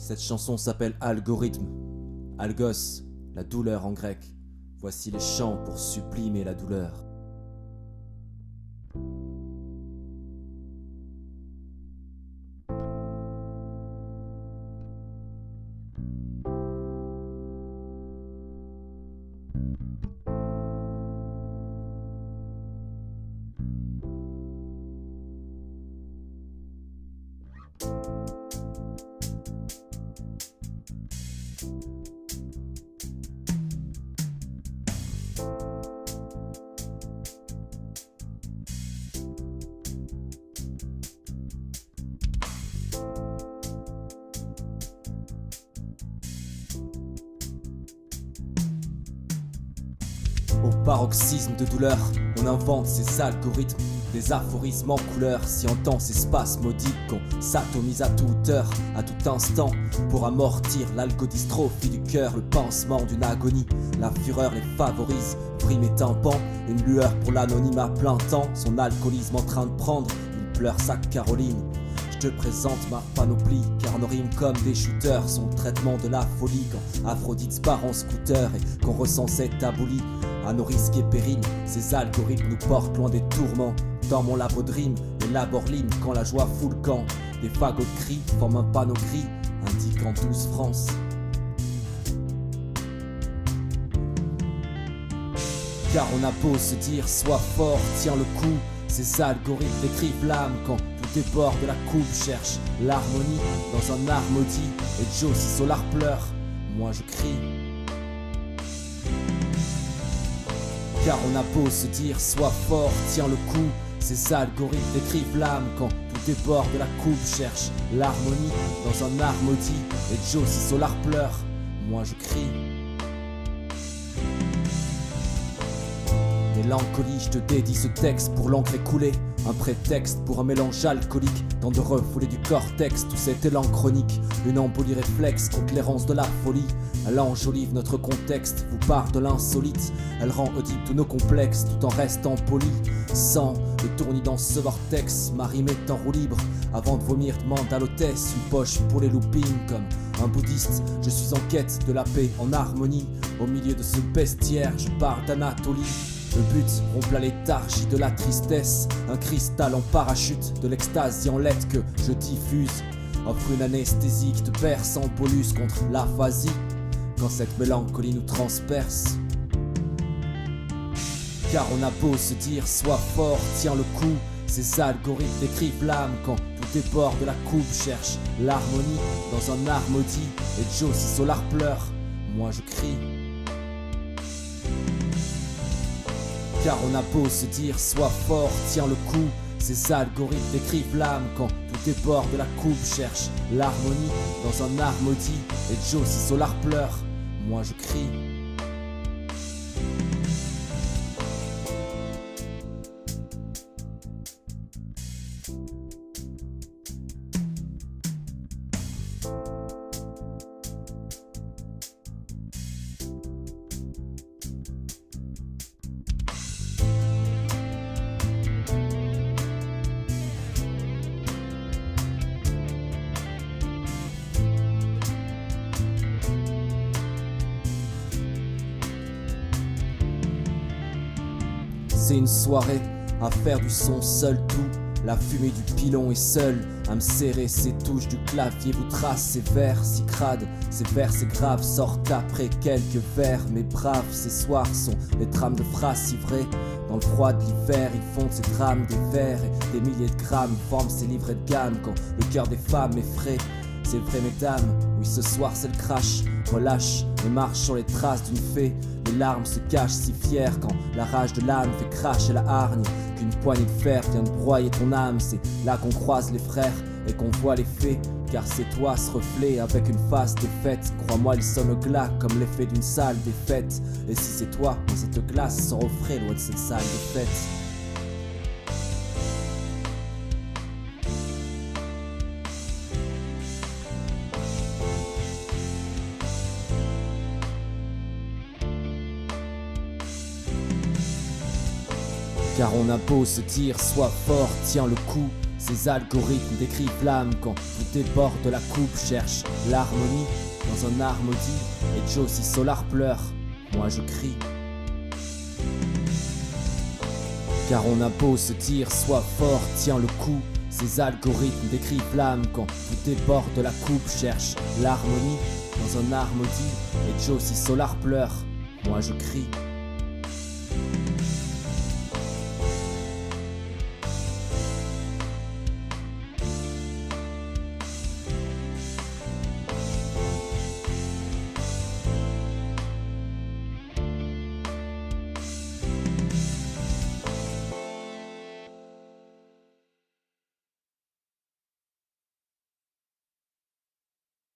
Cette chanson s'appelle Algorithme. Algos, la douleur en grec. Voici les chants pour sublimer la douleur. Au paroxysme de douleur, on invente ces algorithmes, des aphorismes en couleur, si entend ces spasmodiques qu'on s'atomise à toute heure, à tout instant, pour amortir l'algodystrophie du cœur, le pansement d'une agonie. La fureur les favorise, brime et tympan, une lueur pour l'anonymat plein temps, son alcoolisme en train de prendre, il pleure sa Caroline. Je te présente ma panoplie, car nos rimes comme des shooters sont le traitement de la folie. Quand Aphrodite se part en scooter et qu'on ressent cette abolie, à nos risques et périls, ces algorithmes nous portent loin des tourments. Dans mon labo de rimes, élabore l'hymne quand la joie fout le camp. Des fagots de cris forment un panneau gris, indiquant 12 France. Car on a beau se dire, sois fort, tiens le coup. Ces algorithmes décrivent l'âme quand tout déborde de la coupe, cherche l'harmonie dans un art maudit. Et Joe si Solar pleure, moi je crie. Car on a beau se dire, sois fort, tiens le coup. Ces algorithmes décrivent l'âme quand tout déborde de la coupe, cherche l'harmonie dans un art maudit. Et Joe si Solar pleure, moi je crie. Mélancolie, je te dédie ce texte pour l'encre écoulée. Un prétexte pour un mélange alcoolique, tant de refouler du cortex, tout cet élan chronique. Une embolie réflexe contre l'errance de la folie. Elle enjolive notre contexte, vous parle de l'insolite. Elle rend audible tous nos complexes tout en restant poli. Sans le tournis dans ce vortex, ma rime est en roue libre. Avant de vomir, demande à l'hôtesse une poche pour les loopings. Comme un bouddhiste, je suis en quête de la paix en harmonie. Au milieu de ce bestiaire, je parle d'Anatolie. Le but, rompre la léthargie de la tristesse. Un cristal en parachute, de l'extasie en lettres que je diffuse. Offre une anesthésie qui te perce en bolus contre l'aphasie. Quand cette mélancolie nous transperce. Car on a beau se dire, sois fort, tiens le coup. Ces algorithmes décrivent l'âme quand tout déborde de la coupe, cherche l'harmonie dans un art maudit. Et Joe si Solar pleure, moi je crie. Car on a beau se dire, sois fort, tiens le coup. Ces algorithmes décrivent l'âme quand tout déborde de la coupe, cherche l'harmonie dans un art maudit. Et Joe si Solar pleure, moi je crie. C'est une soirée à faire du son seul tout. La fumée du pilon est seule à me serrer ces touches du clavier. Vous trace ces vers si crades, ces vers si graves sortent après quelques vers. Mais braves, ces soirs sont les trames de phrases si vraies. Dans le froid de l'hiver, ils font ces drames des vers et des milliers de grammes forment ces livrets de gamme quand le cœur des femmes est frais. C'est vrai mesdames, oui ce soir c'est le crash. Relâche et marche sur les traces d'une fée. Les larmes se cachent si fières quand la rage de l'âme fait cracher la hargne. Qu'une poignée de fer vient de broyer ton âme. C'est là qu'on croise les frères et qu'on voit les faits. Car c'est toi ce reflet avec une face défaite. Crois-moi il sonne au glas comme l'effet d'une salle défaite. Et si c'est toi dans cette glace sans refrain loin de cette salle de fête. Car on a beau se dire, sois fort, tiens le coup. Ces algorithmes décrivent l'âme quand tout déborde de la coupe. Cherche l'harmonie dans un art maudit. Et Josie Solar pleure, moi je crie. Car on a beau se dire, sois fort, tiens le coup. Ces algorithmes décrivent l'âme quand tout déborde de la coupe. Cherche l'harmonie dans un art maudit. Et Josie Solar pleure, moi je crie.